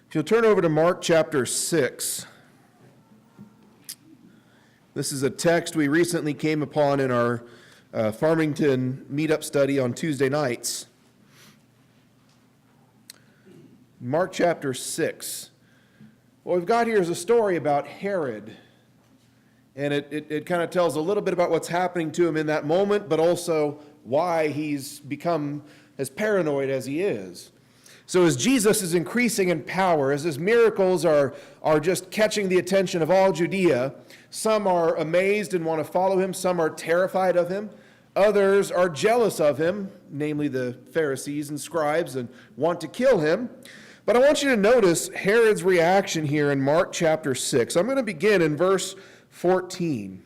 If you'll turn over to Mark chapter 6. This is a text we recently came upon in our Farmington meetup study on Tuesday nights. Mark chapter 6. What we've got here is a story about Herod. And it kind of tells a little bit about what's happening to him in that moment, but also why he's become as paranoid as he is. So as Jesus is increasing in power, as his miracles are just catching the attention of all Judea, some are amazed and want to follow him, some are terrified of him, others are jealous of him, namely the Pharisees and scribes, and want to kill him. But I want you to notice Herod's reaction here in Mark chapter 6. I'm going to begin in verse 14.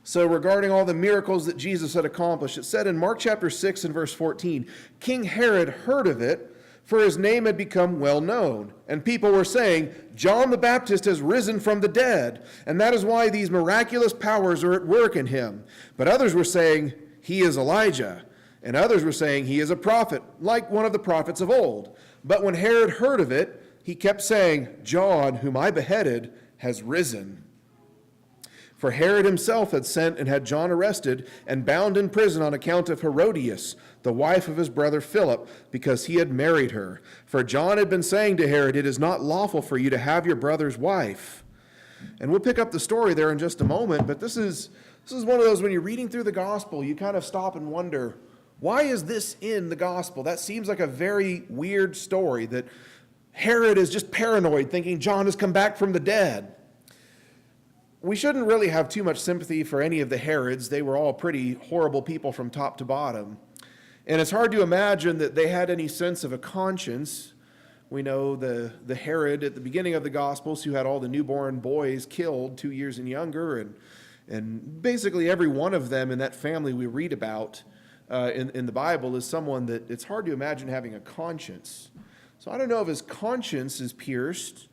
So regarding all the miracles that Jesus had accomplished, it said in Mark chapter 6 and verse 14, King Herod heard of it, for his name had become well known. And people were saying, John the Baptist has risen from the dead, and that is why these miraculous powers are at work in him. But others were saying, he is Elijah. And others were saying, he is a prophet, like one of the prophets of old. But when Herod heard of it, he kept saying, John, whom I beheaded, has risen. For Herod himself had sent and had John arrested and bound in prison on account of Herodias, the wife of his brother Philip, because he had married her. For John had been saying to Herod, it is not lawful for you to have your brother's wife. And we'll pick up the story there in just a moment, but this is one of those, when you're reading through the gospel, you kind of stop and wonder, why is this in the gospel? That seems like a very weird story, that Herod is just paranoid, thinking John has come back from the dead. We shouldn't really have too much sympathy for any of the Herods. They were all pretty horrible people from top to bottom. And it's hard to imagine that they had any sense of a conscience. We know the Herod at the beginning of the Gospels who had all the newborn boys killed 2 years and younger, and basically every one of them in that family we read about in the Bible is someone that it's hard to imagine having a conscience. So I don't know if his conscience is pierced,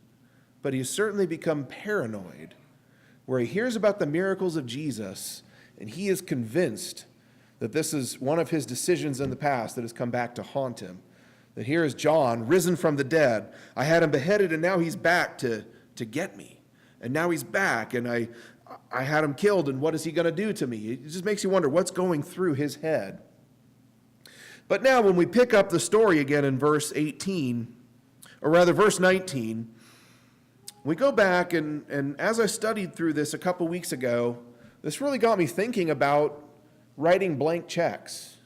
but he's certainly become paranoid, where he hears about the miracles of Jesus, and he is convinced that this is one of his decisions in the past that has come back to haunt him. That here is John, risen from the dead. I had him beheaded, and now he's back to get me. And now he's back, and I had him killed, and what is he going to do to me? It just makes you wonder what's going through his head. But now when we pick up the story again in verse 18, or rather verse 19, we go back, and as I studied through this a couple weeks ago, this really got me thinking about writing blank checks.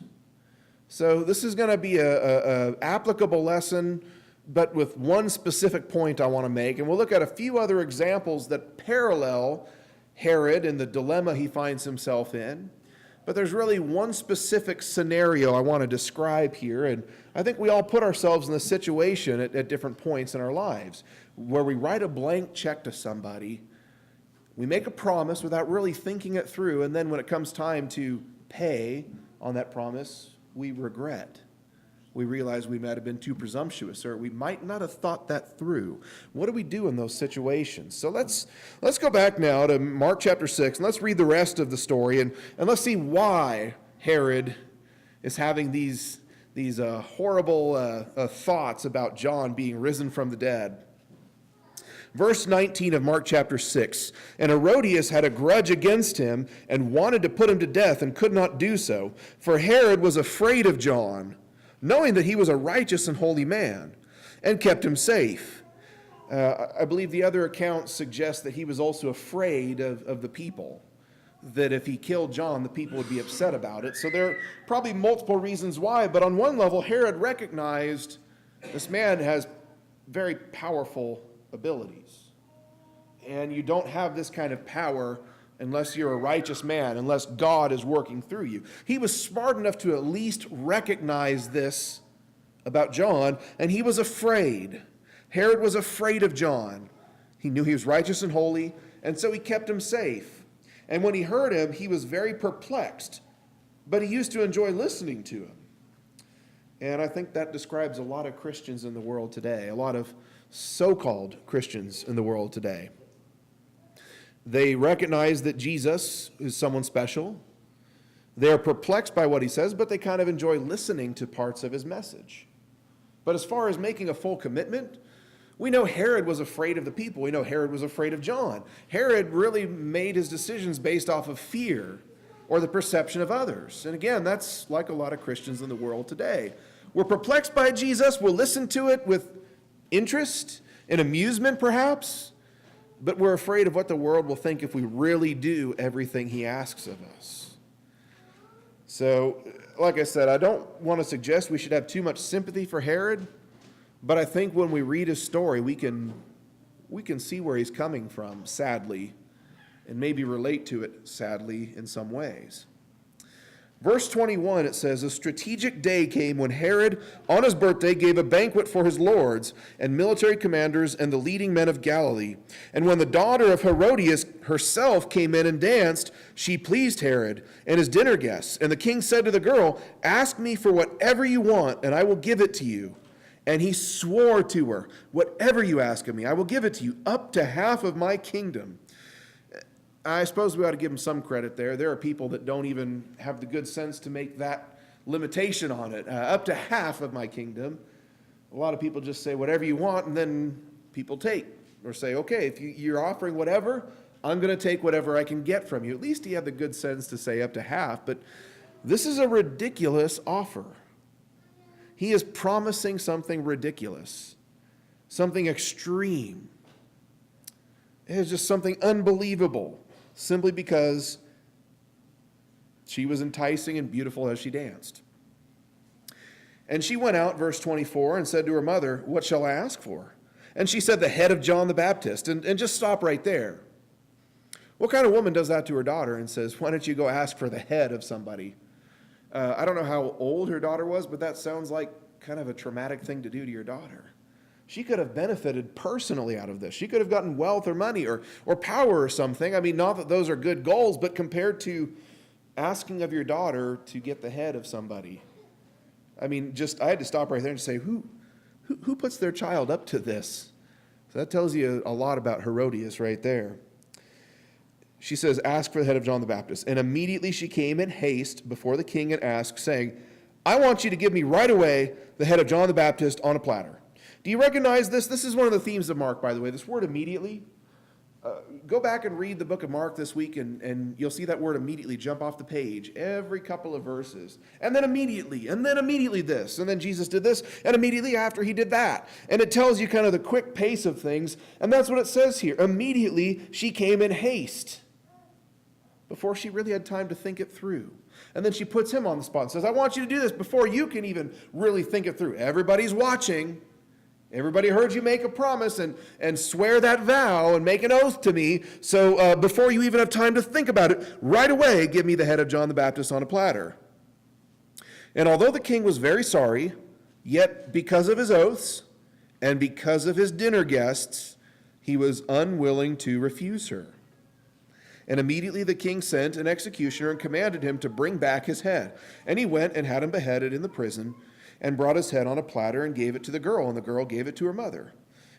So this is going to be a applicable lesson, but with one specific point I want to make. And we'll look at a few other examples that parallel Herod and the dilemma he finds himself in. But there's really one specific scenario I want to describe here, and I think we all put ourselves in this situation at different points in our lives, where we write a blank check to somebody, we make a promise without really thinking it through, and then when it comes time to pay on that promise, we regret. We realize we might have been too presumptuous, or we might not have thought that through. What do we do in those situations? So let's go back now to Mark chapter 6, and let's read the rest of the story, and let's see why Herod is having these horrible thoughts about John being risen from the dead. Verse 19 of Mark chapter 6, and Herodias had a grudge against him and wanted to put him to death and could not do so, for Herod was afraid of John, knowing that he was a righteous and holy man, and kept him safe. I believe the other accounts suggest that he was also afraid of the people, that if he killed John, the people would be upset about it. So there are probably multiple reasons why, but on one level, Herod recognized this man has very powerful abilities. And you don't have this kind of power unless you're a righteous man, unless God is working through you. He was smart enough to at least recognize this about John, and he was afraid. Herod was afraid of John. He knew he was righteous and holy, and so he kept him safe. And when he heard him, he was very perplexed, but he used to enjoy listening to him. And I think that describes a lot of Christians in the world today, a lot of so-called Christians in the world today. They recognize that Jesus is someone special. They're perplexed by what he says, but they kind of enjoy listening to parts of his message. But as far as making a full commitment, We know Herod was afraid of the people. We know Herod was afraid of John. Herod really made his decisions based off of fear or the perception of others. And again, that's like a lot of Christians in the world today. We're perplexed by Jesus. We'll listen to it with interest and amusement, perhaps, but we're afraid of what the world will think if we really do everything he asks of us. So, like I said, I don't want to suggest we should have too much sympathy for Herod, but I think when we read his story, we can see where he's coming from, sadly, and maybe relate to it, sadly, in some ways. Verse 21, it says, "A strategic day came when Herod, on his birthday, gave a banquet for his lords and military commanders and the leading men of Galilee. And when the daughter of Herodias herself came in and danced, she pleased Herod and his dinner guests. And the king said to the girl, 'Ask me for whatever you want, and I will give it to you.' And he swore to her, 'Whatever you ask of me, I will give it to you, up to half of my kingdom.'" I suppose we ought to give him some credit there. There are people that don't even have the good sense to make that limitation on it. Up to half of my kingdom. A lot of people just say whatever you want, and then people take. Or say, okay, if you're offering whatever, I'm going to take whatever I can get from you. At least he had the good sense to say up to half. But this is a ridiculous offer. He is promising something ridiculous, something extreme. It is just something unbelievable, simply because she was enticing and beautiful as she danced. And she went out, verse 24, and said to her mother, "What shall I ask for?" And she said, "The head of John the Baptist." And just stop right there. What kind of woman does that to her daughter and says, "Why don't you go ask for the head of somebody?" I don't know how old her daughter was, but that sounds like kind of a traumatic thing to do to your daughter. She could have benefited personally out of this. She could have gotten wealth or money or power or something. I mean, not that those are good goals, but compared to asking of your daughter to get the head of somebody. I mean, I had to stop right there and say, who puts their child up to this? So that tells you a lot about Herodias right there. She says, "Ask for the head of John the Baptist." And immediately she came in haste before the king and asked, saying, "I want you to give me right away the head of John the Baptist on a platter." Do you recognize this? This is one of the themes of Mark, by the way, this word immediately. Go back and read the book of Mark this week, and you'll see that word immediately jump off the page every couple of verses. And then immediately this, and then Jesus did this, and immediately after he did that. And it tells you kind of the quick pace of things, and that's what it says here. Immediately she came in haste, before she really had time to think it through. And then she puts him on the spot and says, "I want you to do this before you can even really think it through. Everybody's watching. Everybody heard you make a promise and swear that vow and make an oath to me. So before you even have time to think about it, right away, give me the head of John the Baptist on a platter." And although the king was very sorry, yet because of his oaths and because of his dinner guests, he was unwilling to refuse her. And immediately the king sent an executioner and commanded him to bring back his head. And he went and had him beheaded in the prison, and brought his head on a platter and gave it to the girl, and the girl gave it to her mother.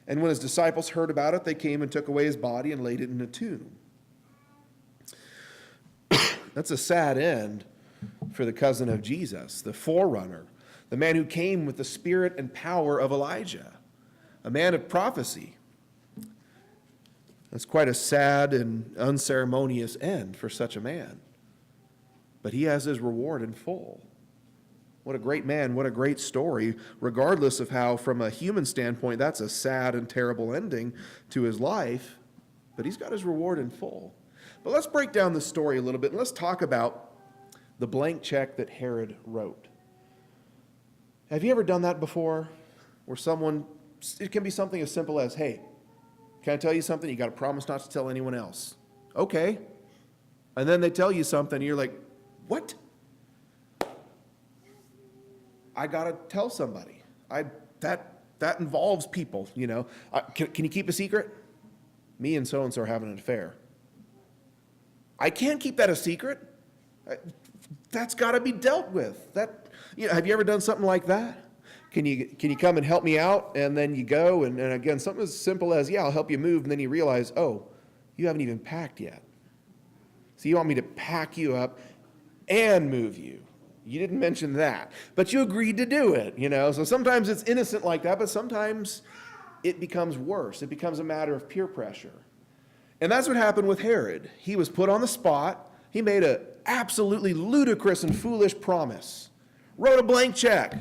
And when his disciples heard about it, they came and took away his body and laid it in a tomb. That's a sad end for the cousin of Jesus, the forerunner, the man who came with the spirit and power of Elijah, a man of prophecy. That's quite a sad and unceremonious end for such a man. But he has his reward in full. What a great man, what a great story, regardless of how, from a human standpoint, that's a sad and terrible ending to his life. But he's got his reward in full. But let's break down the story a little bit, and let's talk about the blank check that Herod wrote. Have you ever done that before? Where it can be something as simple as, "Hey, can I tell you something? You got to promise not to tell anyone else." Okay. And then they tell you something, and you're like, "What? I got to tell somebody. That involves people, you know. Can you keep a secret? Me and so-and-so are having an affair." I can't keep that a secret. That's got to be dealt with. Have you ever done something like that? Can you come and help me out? And then you go, and again, something as simple as, "Yeah, I'll help you move," and then you realize, oh, you haven't even packed yet. So you want me to pack you up and move you. You didn't mention that, but you agreed to do it, you know. So sometimes it's innocent like that, but sometimes it becomes worse. It becomes a matter of peer pressure. And that's what happened with Herod. He was put on the spot. He made an absolutely ludicrous and foolish promise, wrote a blank check.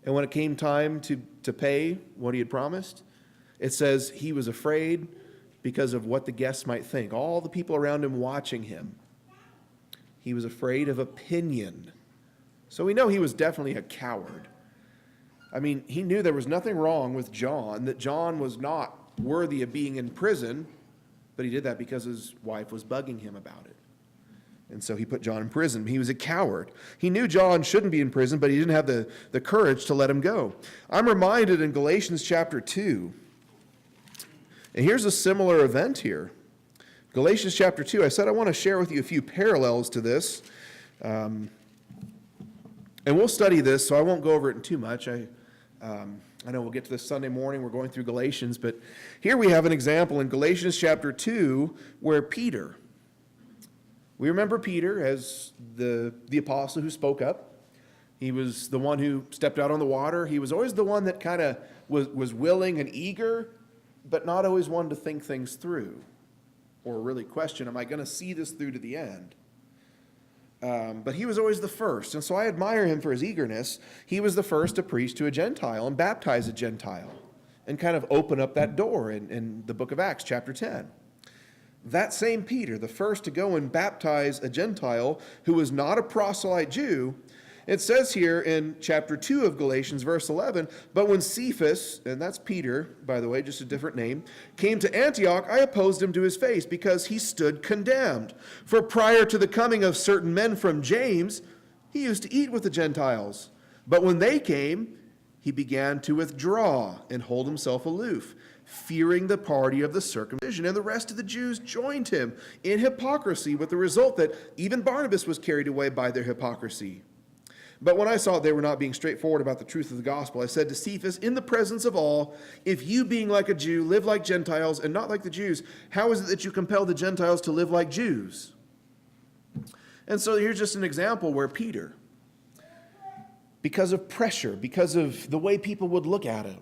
And when it came time to pay what he had promised, it says he was afraid because of what the guests might think. All the people around him watching him. He was afraid of opinion. So we know he was definitely a coward. I mean, he knew there was nothing wrong with John, that John was not worthy of being in prison, but he did that because his wife was bugging him about it. And so he put John in prison. He was a coward. He knew John shouldn't be in prison, but he didn't have the courage to let him go. I'm reminded in Galatians chapter 2, and here's a similar event here. Galatians chapter 2, I said I want to share with you a few parallels to this. And we'll study this, so I won't go over it too much. I know we'll get to this Sunday morning. We're going through Galatians, but here we have an example in Galatians chapter 2 where Peter, we remember Peter as the apostle who spoke up. He was the one who stepped out on the water. He was always the one that kind of was willing and eager, but not always one to think things through or really question, am I going to see this through to the end? But he was always the first, and so I admire him for his eagerness. He was the first to preach to a Gentile and baptize a Gentile and kind of open up that door in the book of Acts, chapter 10. That same Peter, the first to go and baptize a Gentile who was not a proselyte Jew, it says here in chapter 2 of Galatians, verse 11, but when Cephas, and that's Peter, by the way, just a different name, came to Antioch, I opposed him to his face because he stood condemned. For prior to the coming of certain men from James, he used to eat with the Gentiles. But when they came, he began to withdraw and hold himself aloof, fearing the party of the circumcision. And the rest of the Jews joined him in hypocrisy, with the result that even Barnabas was carried away by their hypocrisy. But when I saw they were not being straightforward about the truth of the gospel, I said to Cephas, in the presence of all, if you, being like a Jew, live like Gentiles and not like the Jews, how is it that you compel the Gentiles to live like Jews? And so here's just an example where Peter, because of pressure, because of the way people would look at him,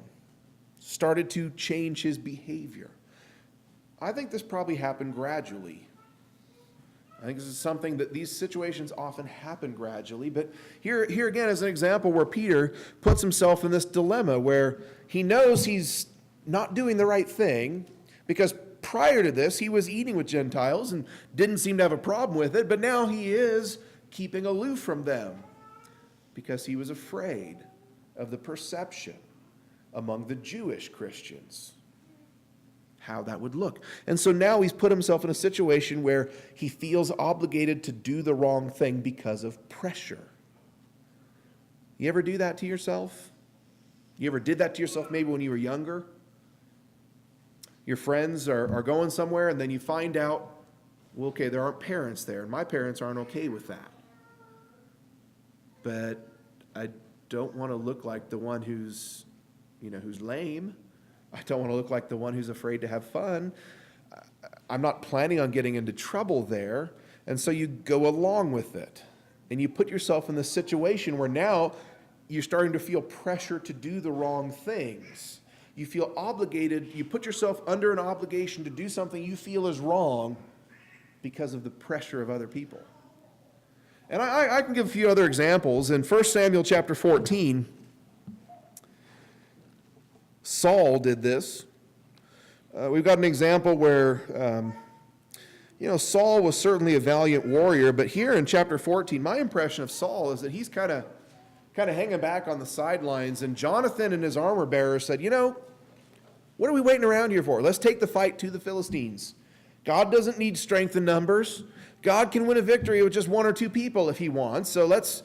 started to change his behavior. I think this probably happened gradually. I think this is something that these situations often happen gradually, but here again is an example where Peter puts himself in this dilemma where he knows he's not doing the right thing, because prior to this he was eating with Gentiles and didn't seem to have a problem with it, but now he is keeping aloof from them because he was afraid of the perception among the Jewish Christians, how that would look. And so now he's put himself in a situation where he feels obligated to do the wrong thing because of pressure. You ever do that to yourself? You ever did that to yourself maybe when you were younger? Your friends are going somewhere and then you find out, well, okay, there aren't parents there, and my parents aren't okay with that. But I don't want to look like the one who's lame. I don't want to look like the one who's afraid to have fun. I'm not planning on getting into trouble there. And so you go along with it. And you put yourself in this situation where now you're starting to feel pressure to do the wrong things. You feel obligated. You put yourself under an obligation to do something you feel is wrong because of the pressure of other people. And I can give a few other examples. In 1 Samuel chapter 14, Saul did this. We've got an example where, Saul was certainly a valiant warrior, but here in chapter 14, my impression of Saul is that he's kind of hanging back on the sidelines, and Jonathan and his armor bearer said, what are we waiting around here for? Let's take the fight to the Philistines. God doesn't need strength in numbers. God can win a victory with just one or two people if he wants, so let's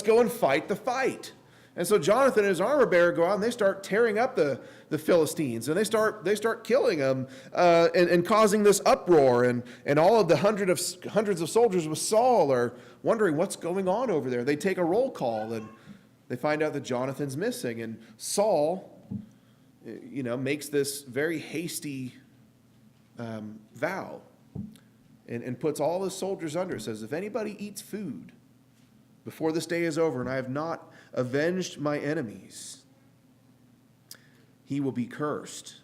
go and fight the fight. And so Jonathan and his armor bearer go out and they start tearing up the Philistines, and they start killing them and causing this uproar, and all of the hundreds of soldiers with Saul are wondering what's going on over there. They take a roll call and they find out that Jonathan's missing, and Saul makes this very hasty vow and puts all his soldiers under. Says, if anybody eats food before this day is over and I have not avenged my enemies, he will be cursed.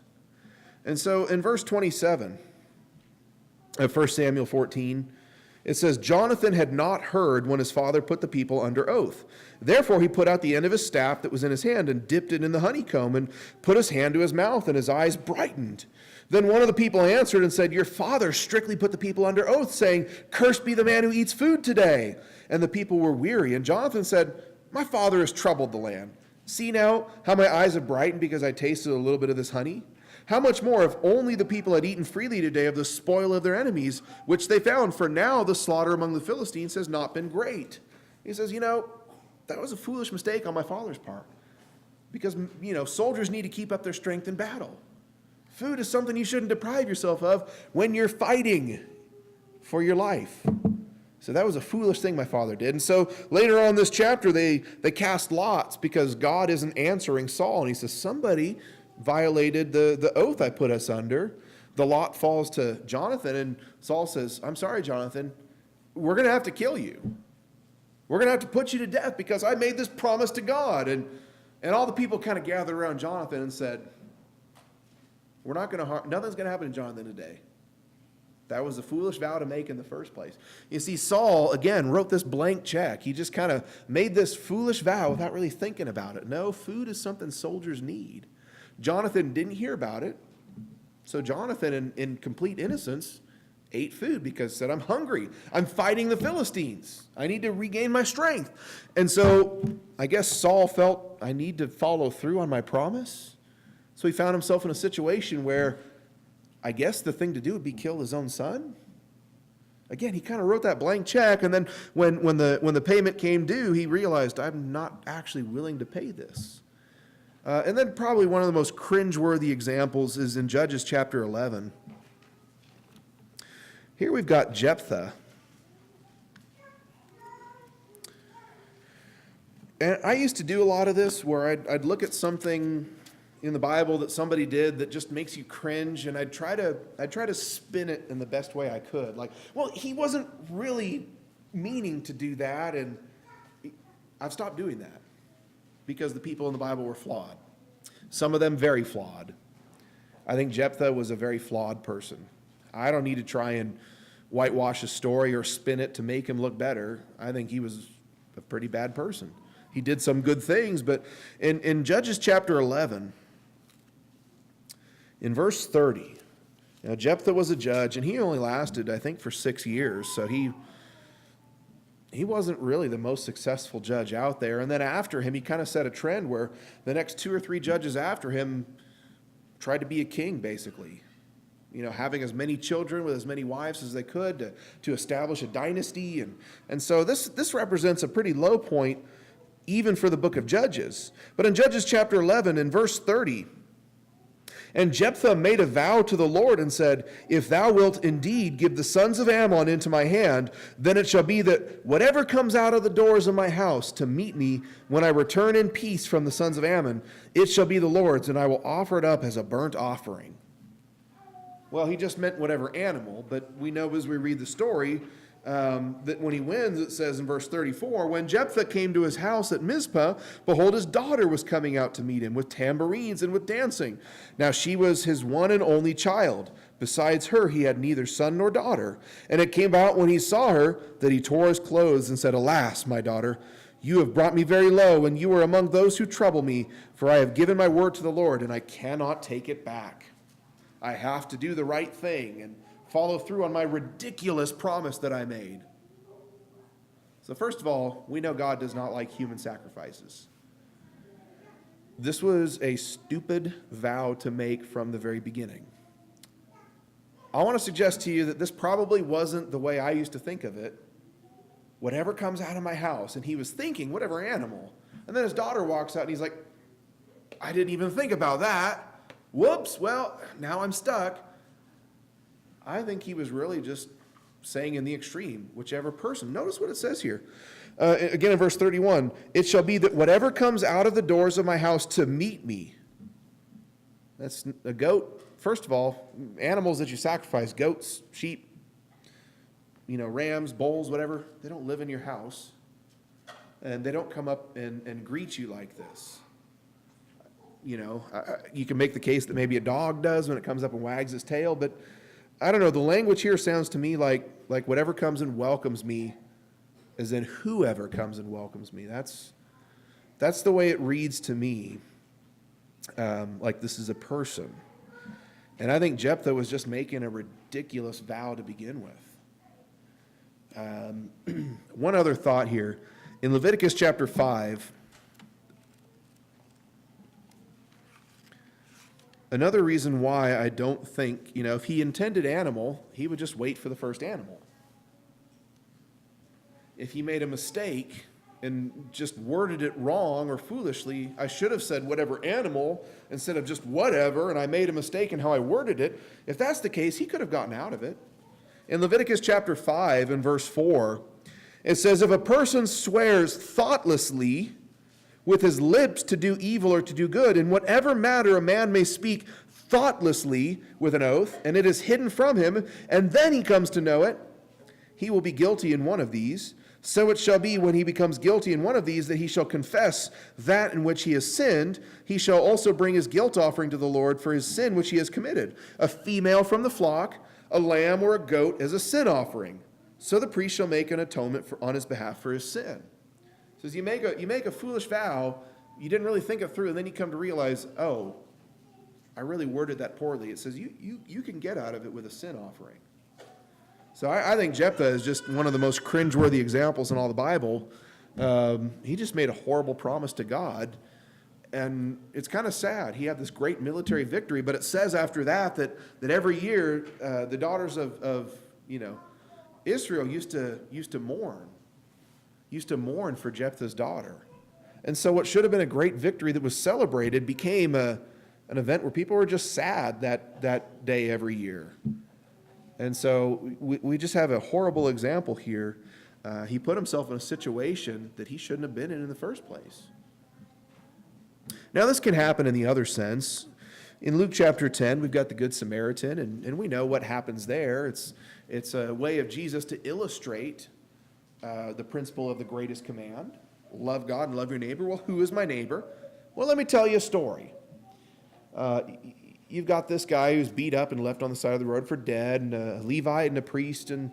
And so in verse 27 of 1 Samuel 14, it says, Jonathan had not heard when his father put the people under oath. Therefore he put out the end of his staff that was in his hand and dipped it in the honeycomb and put his hand to his mouth, and his eyes brightened. Then one of the people answered and said, your father strictly put the people under oath, saying, cursed be the man who eats food today. And the people were weary. And Jonathan said, my father has troubled the land. See now how my eyes have brightened because I tasted a little bit of this honey? How much more if only the people had eaten freely today of the spoil of their enemies, which they found, for now the slaughter among the Philistines has not been great. He says, that was a foolish mistake on my father's part. Because, soldiers need to keep up their strength in battle. Food is something you shouldn't deprive yourself of when you're fighting for your life. So that was a foolish thing my father did. And so later on in this chapter, they cast lots because God isn't answering Saul. And he says, somebody violated the oath I put us under. The lot falls to Jonathan, and Saul says, I'm sorry, Jonathan, we're going to have to kill you. We're going to have to put you to death because I made this promise to God. And all the people kind of gathered around Jonathan and said, nothing's going to happen to Jonathan today. That was a foolish vow to make in the first place. You see, Saul, again, wrote this blank check. He just kind of made this foolish vow without really thinking about it. No, food is something soldiers need. Jonathan didn't hear about it. So Jonathan, in complete innocence, ate food because he said, I'm hungry. I'm fighting the Philistines. I need to regain my strength. And so I guess Saul felt, I need to follow through on my promise. So he found himself in a situation where I guess the thing to do would be kill his own son. Again, he kind of wrote that blank check, and then when the payment came due, he realized, I'm not actually willing to pay this. And then probably one of the most cringeworthy examples is in Judges chapter 11. Here we've got Jephthah. And I used to do a lot of this where I'd look at something in the Bible that somebody did that just makes you cringe, and I'd try to spin it in the best way I could. Like, well, he wasn't really meaning to do that, and I've stopped doing that because the people in the Bible were flawed. Some of them very flawed. I think Jephthah was a very flawed person. I don't need to try and whitewash his story or spin it to make him look better. I think he was a pretty bad person. He did some good things, but in Judges chapter 11, in verse 30, now Jephthah was a judge, and he only lasted, I think, for 6 years, so he wasn't really the most successful judge out there. And then after him, he kind of set a trend where the next 2 or 3 judges after him tried to be a king, basically. Having as many children with as many wives as they could to establish a dynasty. And so this represents a pretty low point, even for the book of Judges. But in Judges chapter 11, in verse 30, and Jephthah made a vow to the Lord and said, if thou wilt indeed give the sons of Ammon into my hand, then it shall be that whatever comes out of the doors of my house to meet me when I return in peace from the sons of Ammon, it shall be the Lord's, and I will offer it up as a burnt offering. Well, he just meant whatever animal, but we know as we read the story that when he wins, it says in verse 34, when Jephthah came to his house at Mizpah, behold, his daughter was coming out to meet him with tambourines and with dancing. Now she was his one and only child. Besides her, he had neither son nor daughter. And it came out when he saw her that he tore his clothes and said, alas, my daughter, you have brought me very low, and you are among those who trouble me, for I have given my word to the Lord, and I cannot take it back. I have to do the right thing and follow through on my ridiculous promise that I made. So first of all, we know God does not like human sacrifices. This was a stupid vow to make from the very beginning. I want to suggest to you that this probably wasn't the way I used to think of it. Whatever comes out of my house. And he was thinking, whatever animal. And then his daughter walks out and he's like, I didn't even think about that. Whoops, well, now I'm stuck. I think he was really just saying in the extreme, whichever person. Notice what it says here. Again in verse 31, it shall be that whatever comes out of the doors of my house to meet me. That's a goat. First of all, animals that you sacrifice, goats, sheep, rams, bulls, whatever, they don't live in your house. And they don't come up and greet you like this. You can make the case that maybe a dog does when it comes up and wags its tail, but I don't know, the language here sounds to me like whatever comes and welcomes me, as in whoever comes and welcomes me. That's the way it reads to me, like this is a person. And I think Jephthah was just making a ridiculous vow to begin with. One other thought here. In Leviticus chapter 5, another reason why I don't think, if he intended animal, he would just wait for the first animal. If he made a mistake and just worded it wrong or foolishly, I should have said whatever animal instead of just whatever, and I made a mistake in how I worded it. If that's the case, he could have gotten out of it. In Leviticus chapter 5 and verse 4, it says, if a person swears thoughtlessly with his lips to do evil or to do good, in whatever matter a man may speak thoughtlessly with an oath, and it is hidden from him, and then he comes to know it, he will be guilty in one of these. So it shall be when he becomes guilty in one of these that he shall confess that in which he has sinned. He shall also bring his guilt offering to the Lord for his sin which he has committed, a female from the flock, a lamb or a goat as a sin offering. So the priest shall make an atonement on his behalf for his sin. It says you make a foolish vow, you didn't really think it through, and then you come to realize, oh, I really worded that poorly. It says you can get out of it with a sin offering. So I think Jephthah is just one of the most cringeworthy examples in all the Bible. He just made a horrible promise to God, and it's kind of sad. He had this great military victory, but it says after that every year the daughters of Israel used to mourn for Jephthah's daughter. And so what should have been a great victory that was celebrated became an event where people were just sad that day every year. And so we just have a horrible example here. He put himself in a situation that he shouldn't have been in the first place. Now this can happen in the other sense. In Luke chapter 10, we've got the Good Samaritan, and we know what happens there. It's a way of Jesus to illustrate the principle of the greatest command. Love God and love your neighbor. Well, who is my neighbor? Well, let me tell you a story. You've got this guy who's beat up and left on the side of the road for dead, and a Levite and a priest, and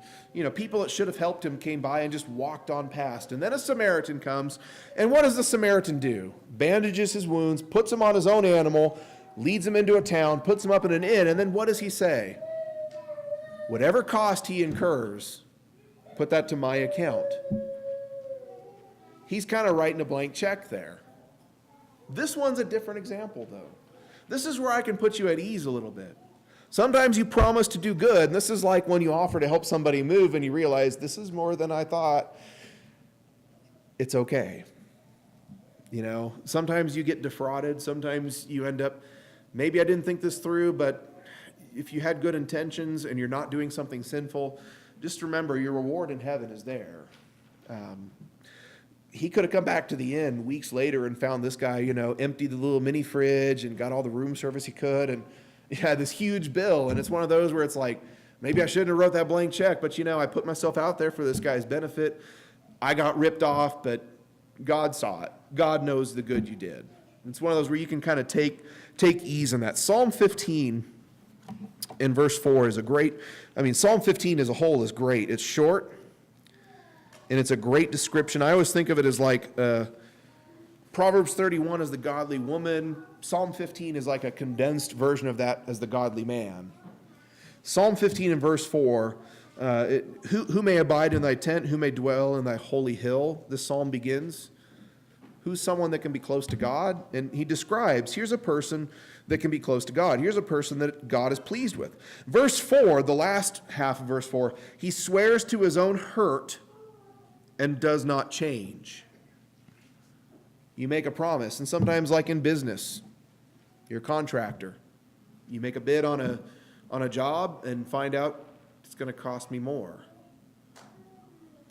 people that should have helped him came by and just walked on past. And then a Samaritan comes, and what does the Samaritan do? Bandages his wounds, puts him on his own animal, leads him into a town, puts him up in an inn, and then what does he say? Whatever cost he incurs, put that to my account. He's kind of writing a blank check there. This one's a different example, though. This is where I can put you at ease a little bit. Sometimes you promise to do good, and this is like when you offer to help somebody move and you realize this is more than I thought. It's okay. Sometimes you get defrauded. Sometimes you end up, maybe I didn't think this through, but if you had good intentions and you're not doing something sinful, just remember your reward in heaven is there. He could have come back to the inn weeks later and found this guy, emptied the little mini fridge and got all the room service he could, and he had this huge bill. And it's one of those where it's like, maybe I shouldn't have wrote that blank check, but I put myself out there for this guy's benefit. I got ripped off, but God saw it. God knows the good you did. It's one of those where you can kind of take ease in that. Psalm 15 in verse 4 is Psalm 15 as a whole is great. It's short, and it's a great description. I always think of it as like Proverbs 31 is the godly woman. Psalm 15 is like a condensed version of that as the godly man. Psalm 15 in verse 4, who may abide in thy tent, who may dwell in thy holy hill? This psalm begins. Who's someone that can be close to God? And he describes, here's a person that can be close to God. Here's a person that God is pleased with. Verse 4, the last half of verse 4, he swears to his own hurt and does not change. You make a promise, and sometimes like in business, you're a contractor. You make a bid on a job and find out it's going to cost me more.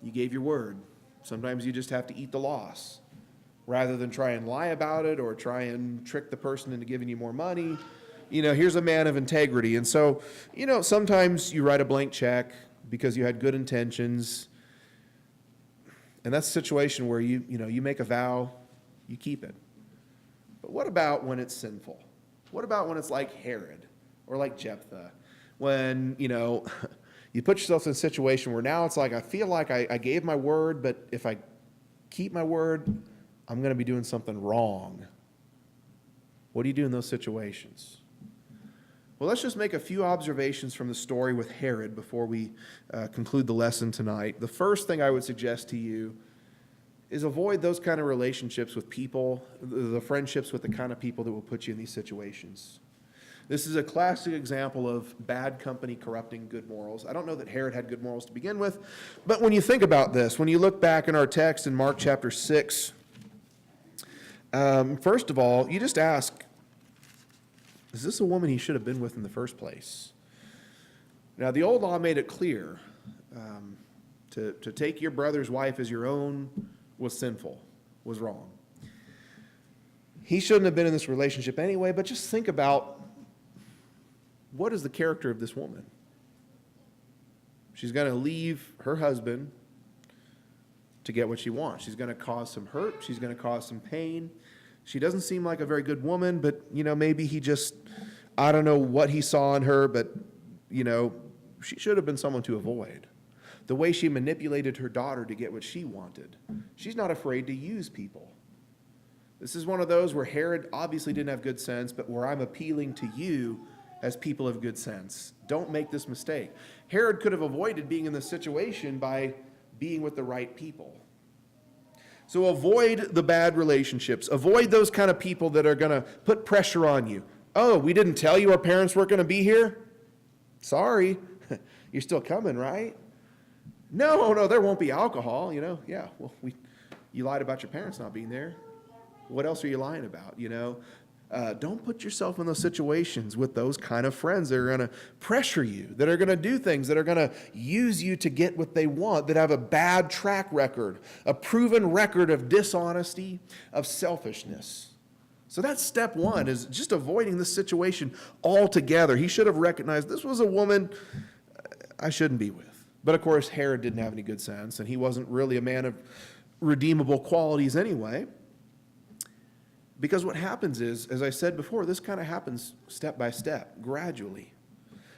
You gave your word. Sometimes you just have to eat the loss. Rather than try and lie about it or try and trick the person into giving you more money, here's a man of integrity. And so, sometimes you write a blank check because you had good intentions. And that's a situation where you make a vow, you keep it. But what about when it's sinful? What about when it's like Herod or like Jephthah? When, you put yourself in a situation where now it's like, I feel like I gave my word, but if I keep my word, I'm going to be doing something wrong. What do you do in those situations? Well, let's just make a few observations from the story with Herod before we conclude the lesson tonight. The first thing I would suggest to you is avoid those kind of relationships with people, the friendships with the kind of people that will put you in these situations. This is a classic example of bad company corrupting good morals. I don't know that Herod had good morals to begin with, but when you think about this, when you look back in our text in Mark chapter 6, first of all, you just ask, is this a woman he should have been with in the first place? Now, the old law made it clear to take your brother's wife as your own was sinful, was wrong. He shouldn't have been in this relationship anyway, but just think about, what is the character of this woman? She's going to leave her husband to get what she wants. She's going to cause some hurt. She's going to cause some pain. She doesn't seem like a very good woman, but, maybe he just, I don't know what he saw in her, but, she should have been someone to avoid. The way she manipulated her daughter to get what she wanted. She's not afraid to use people. This is one of those where Herod obviously didn't have good sense, but where I'm appealing to you as people of good sense. Don't make this mistake. Herod could have avoided being in this situation by being with the right people. So avoid the bad relationships. Avoid those kind of people that are going to put pressure on you. Oh, we didn't tell you our parents weren't going to be here? Sorry. You're still coming, right? No, there won't be alcohol, Yeah, well, you lied about your parents not being there. What else are you lying about, Don't put yourself in those situations with those kind of friends that are going to pressure you, that are going to do things, that are going to use you to get what they want, that have a bad track record, a proven record of dishonesty, of selfishness. So that's step one, is just avoiding this situation altogether. He should have recognized this was a woman I shouldn't be with. But of course, Herod didn't have any good sense, and he wasn't really a man of redeemable qualities anyway. Because what happens is, as I said before, this kind of happens step by step, gradually.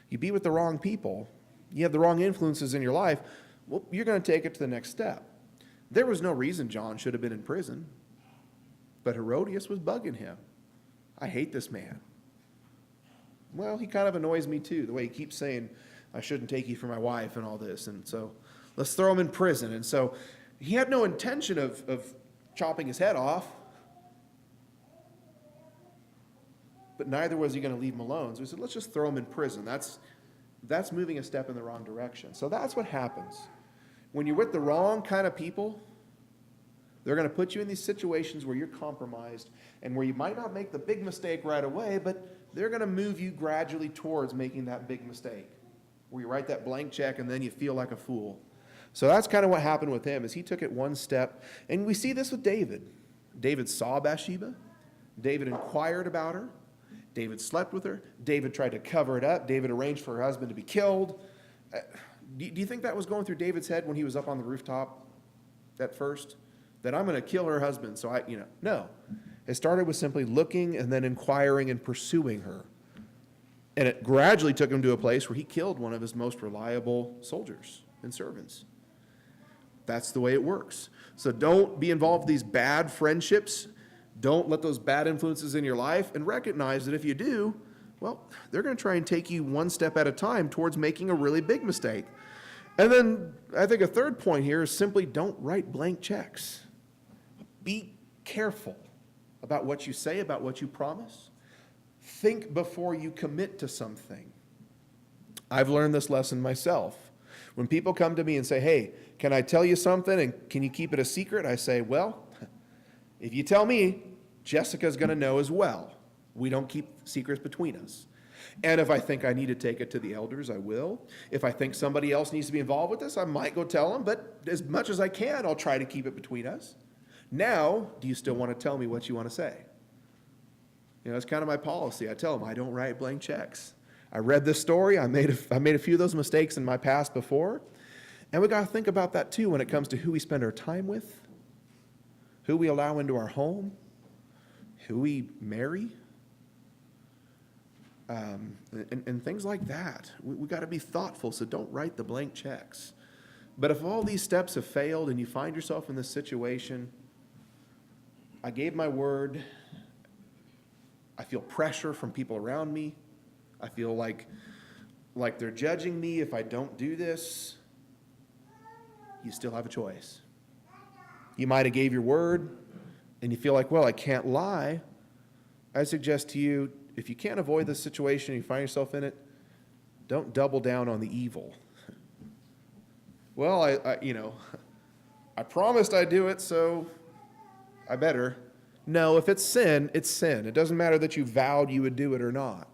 You be with the wrong people, you have the wrong influences in your life, well, you're going to take it to the next step. There was no reason John should have been in prison, but Herodias was bugging him. I hate this man. Well, he kind of annoys me too, the way he keeps saying, I shouldn't take you for my wife and all this, and so let's throw him in prison. And so he had no intention of chopping his head off, but neither was he going to leave him alone. So he said, let's just throw him in prison. That's moving a step in the wrong direction. So that's what happens. When you're with the wrong kind of people, they're going to put you in these situations where you're compromised and where you might not make the big mistake right away, but they're going to move you gradually towards making that big mistake, where you write that blank check and then you feel like a fool. So that's kind of what happened with him, is he took it one step. And we see this with David. David saw Bathsheba. David inquired about her. David slept with her. David tried to cover it up. David arranged for her husband to be killed. Do you think that was going through David's head when he was up on the rooftop at first? That I'm going to kill her husband, so no. It started with simply looking and then inquiring and pursuing her. And it gradually took him to a place where he killed one of his most reliable soldiers and servants. That's the way it works. So don't be involved with these bad friendships. Don't let those bad influences in your life, and recognize that if you do, well, they're going to try and take you one step at a time towards making a really big mistake. And then I think a third point here is simply don't write blank checks. Be careful about what you say, about what you promise. Think before you commit to something. I've learned this lesson myself. When people come to me and say, hey, can I tell you something and can you keep it a secret? I say, well, if you tell me, Jessica's going to know as well. We don't keep secrets between us. And if I think I need to take it to the elders, I will. If I think somebody else needs to be involved with this, I might go tell them, but as much as I can, I'll try to keep it between us. Now, do you still want to tell me what you want to say? It's kind of my policy. I tell them I don't write blank checks. I read this story. I made a few of those mistakes in my past before. And we got to think about that too when it comes to who we spend our time with, who we allow into our home, who we marry, and things like that. We got to be thoughtful, so don't write the blank checks. But if all these steps have failed and you find yourself in this situation, I gave my word, I feel pressure from people around me, I feel like they're judging me if I don't do this, you still have a choice. You might have gave your word, and you feel like, well, I can't lie. I suggest to you, if you can't avoid this situation and you find yourself in it, don't double down on the evil. Well, I promised I'd do it, so I better. No, if it's sin, it's sin. It doesn't matter that you vowed you would do it or not.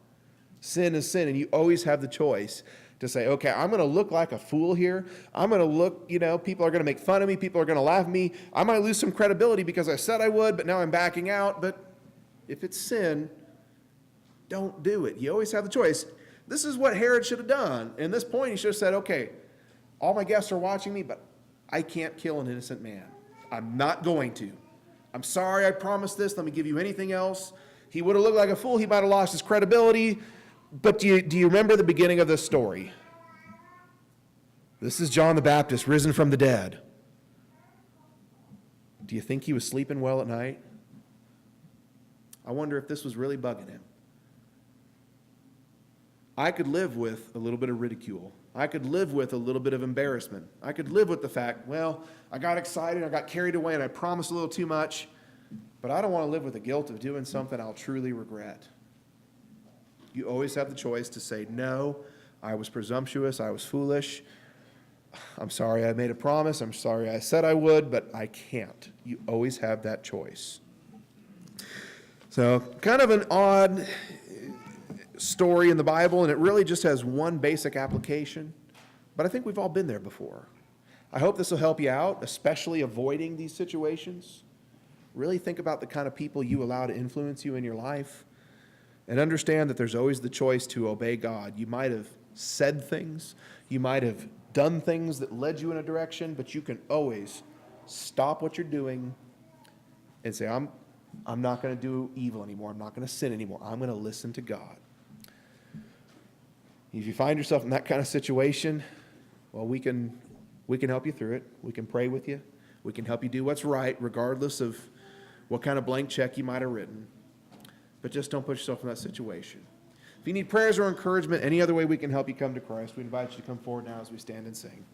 Sin is sin, and you always have the choice to say, okay, I'm going to look like a fool here. I'm going to look, people are going to make fun of me. People are going to laugh at me. I might lose some credibility because I said I would, but now I'm backing out. But if it's sin, don't do it. You always have the choice. This is what Herod should have done. And at this point, he should have said, okay, all my guests are watching me, but I can't kill an innocent man. I'm not going to. I'm sorry I promised this. Let me give you anything else. He would have looked like a fool. He might have lost his credibility. But do you remember the beginning of this story? This is John the Baptist, risen from the dead. Do you think he was sleeping well at night? I wonder if this was really bugging him. I could live with a little bit of ridicule. I could live with a little bit of embarrassment. I could live with the fact, well, I got excited, I got carried away, and I promised a little too much, but I don't want to live with the guilt of doing something I'll truly regret. You always have the choice to say, no, I was presumptuous, I was foolish. I'm sorry I made a promise, I'm sorry I said I would, but I can't. You always have that choice. So, kind of an odd story in the Bible, and it really just has one basic application, but I think we've all been there before. I hope this will help you out, especially avoiding these situations. Really think about the kind of people you allow to influence you in your life, and understand that there's always the choice to obey God. You might have said things, you might have done things that led you in a direction, but you can always stop what you're doing and say, I'm not going to do evil anymore. I'm not going to sin anymore. I'm going to listen to God. If you find yourself in that kind of situation, well, we can help you through it. We can pray with you. We can help you do what's right, regardless of what kind of blank check you might have written. But just don't put yourself in that situation. If you need prayers or encouragement, any other way we can help you come to Christ, we invite you to come forward now as we stand and sing.